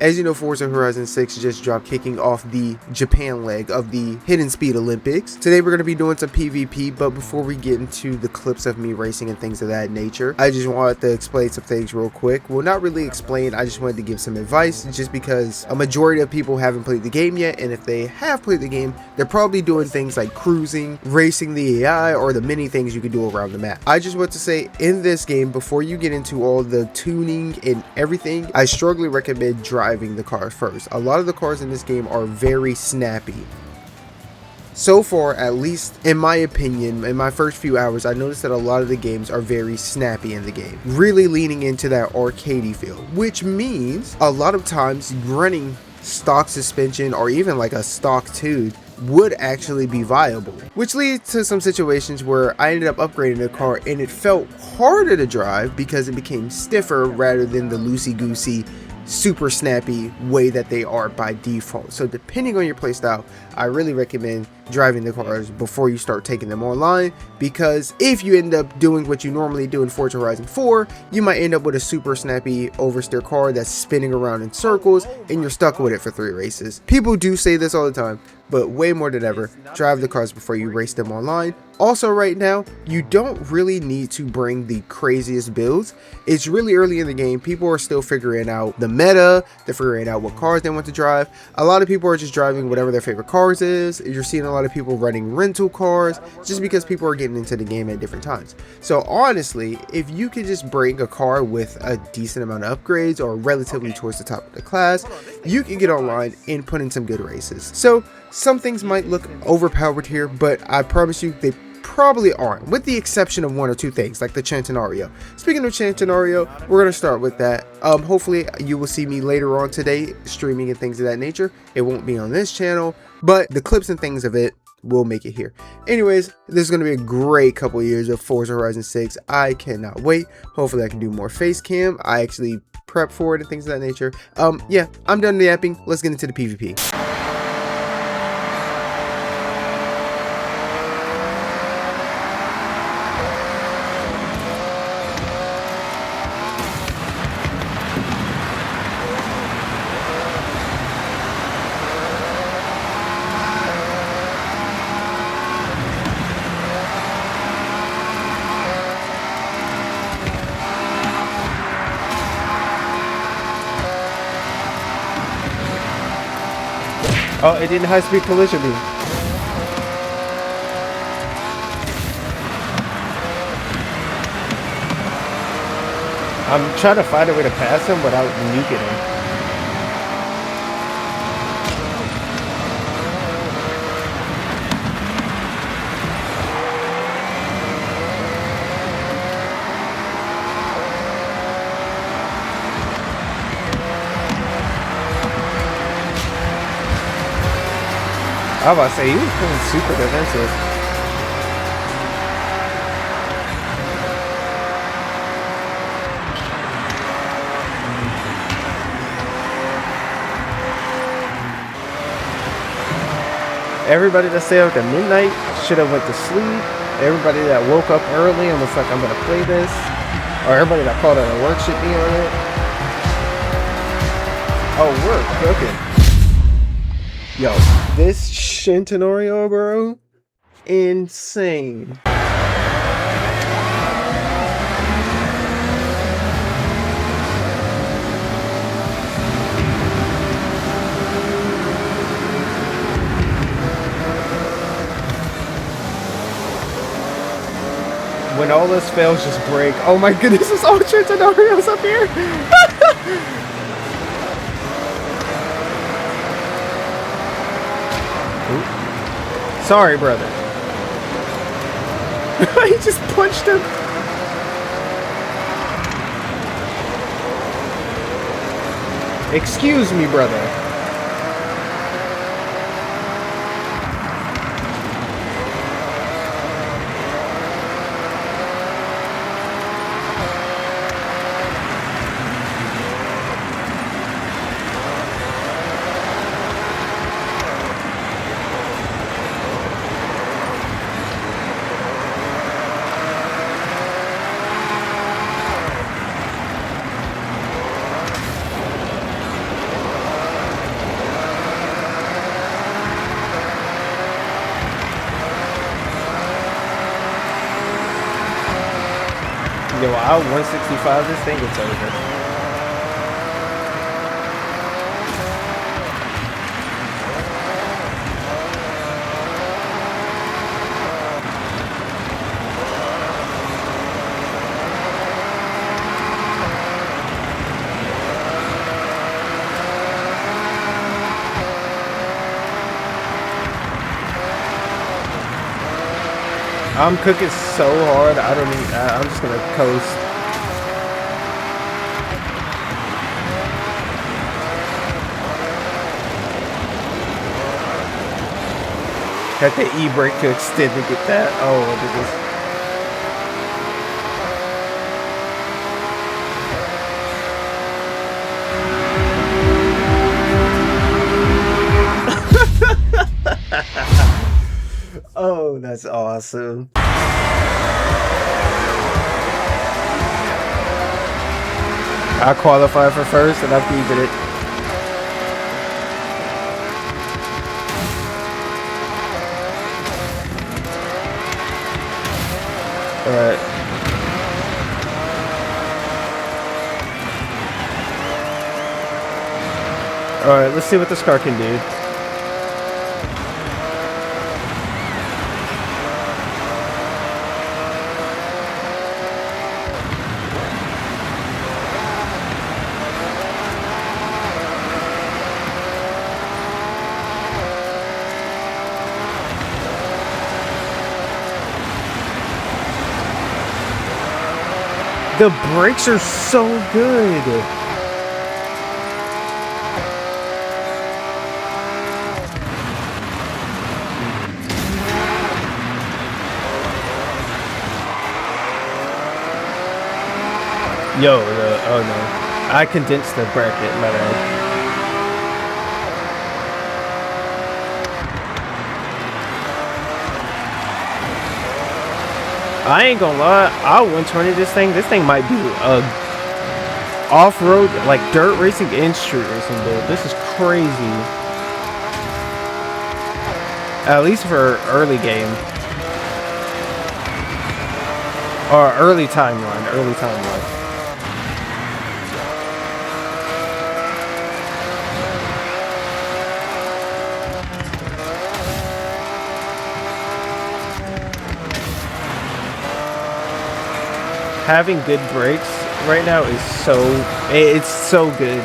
As you know, Forza Horizon 6 just dropped, kicking off the Japan leg of the Hidden Speed Olympics. Today we're going to be doing some PvP, but before we get into the clips of me racing and things of that nature, I just wanted to explain some things real quick. Well, not really explain, I just wanted to give some advice, just because a majority of people haven't played the game yet, and if they have played the game, they're probably doing things like cruising, racing the AI, or the many things you can do around the map. I just want to say, in this game, before you get into all the tuning and everything, I strongly recommend driving the car first. A lot of the cars in this game are very snappy. So far, at least in my opinion, in my first few hours, I noticed that a lot of the games are very snappy in the game, really leaning into that arcadey feel, which means a lot of times running stock suspension or even like a stock Touge would actually be viable, which leads to some situations where I ended up upgrading the car and it felt harder to drive because it became stiffer rather than the loosey-goosey super snappy way that they are by default. So depending on your playstyle, I really recommend driving the cars before you start taking them online, because if you end up doing what you normally do in Forza Horizon 4, you might end up with a super snappy oversteer car that's spinning around in circles and you're stuck with it for 3 races. People do say this all the time, but way more than ever, drive the cars before you race them online. Also, right now, you don't really need to bring the craziest builds. It's really early in the game. People are still figuring out the meta. They're figuring out what cars they want to drive. A lot of people are just driving whatever their favorite cars is. You're seeing a lot of people running rental cars just because people are getting into the game at different times. So honestly, if you could just bring a car with a decent amount of upgrades or relatively towards the top of the class, you can get online and put in some good races. So some things might look overpowered here, but I promise you they probably aren't, with the exception of 1 or 2 things like the Centenario. Speaking of Centenario, we're going to start with that. Hopefully you will see me later on today streaming and things of that nature. It won't be on this channel, but the clips and things of it will make it here. Anyways, this is going to be a great couple of years of Forza Horizon 6. I cannot wait. Hopefully I can do more face cam. I actually prep for it and things of that nature. Yeah, I'm done yapping. Let's get into the PvP. Oh, it didn't high-speed collision me. I'm trying to find a way to pass him without nuking him. I was about to say, he was playing super defensive. Everybody that stayed up at midnight should have went to sleep. Everybody that woke up early and was like, I'm going to play this. Or everybody that called out of work should be on it. Oh, work, okay. Yo, this Centenario, bro, insane. When all this fails, just break. Oh my goodness, there's all Centenarios up here. Sorry, brother. He just punched him. Excuse me, brother. Yo, out 165, this thing gets over. I'm cooking so hard, I don't even, I'm just gonna coast. Had the e-brake to extend to get that. Oh, look at this. Oh, that's awesome. I qualified for first and I'm keeping it. Alright. Alright, let's see what this car can do. The brakes are so good. Yo, oh no. I condensed the bracket, my bad. I ain't gonna lie, I 120 this thing. This thing might be a off-road, like dirt racing and street racing build. This is crazy. At least for early game. Or early timeline, Having good brakes right now is it's so good.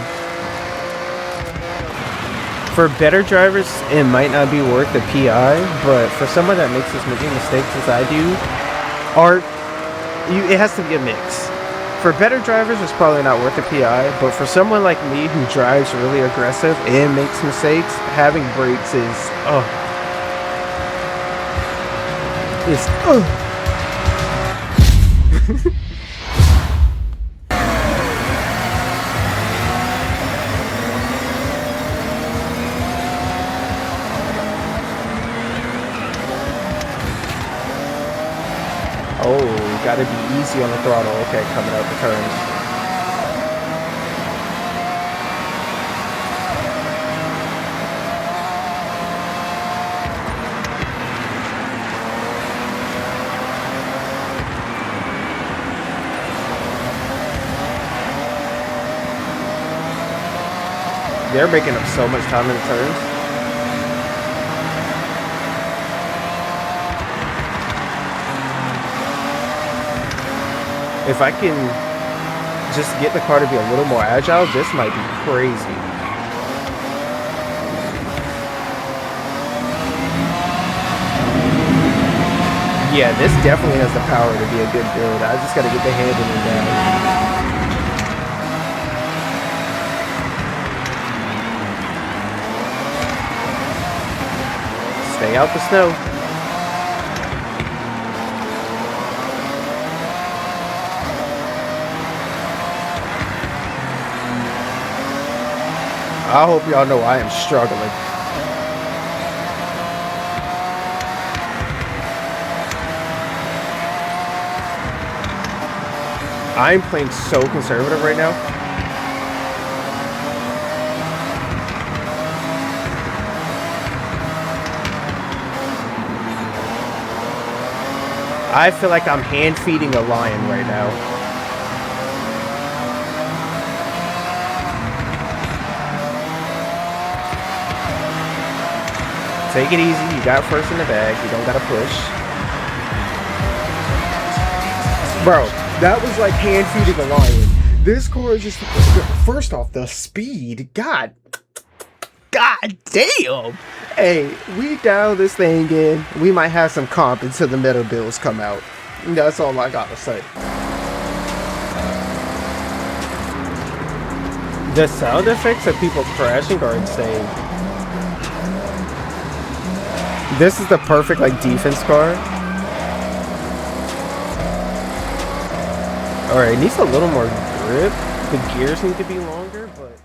For better drivers, it might not be worth the PI, but for someone that makes as many mistakes as I do, it has to be a mix. For better drivers, it's probably not worth the PI, but for someone like me who drives really aggressive and makes mistakes, having brakes is, Oh, gotta be easy on the throttle. Okay, coming out the turns. They're making up so much time in the turns. If I can just get the car to be a little more agile, this might be crazy. Yeah, this definitely has the power to be a good build. I just gotta get the handling down. Stay out the snow. I hope y'all know I am struggling. I'm playing so conservative right now. I feel like I'm hand feeding a lion right now. Take it easy. You got first in the bag. You don't gotta push. Bro, that was like hand feeding a lion. This car is just, first off, the speed. God damn. Hey, we dial this thing in. We might have some comp until the meta bills come out. That's all I gotta say. The sound effects of people crashing are insane. This is the perfect like defense car. Alright, it needs a little more grip. The gears need to be longer, but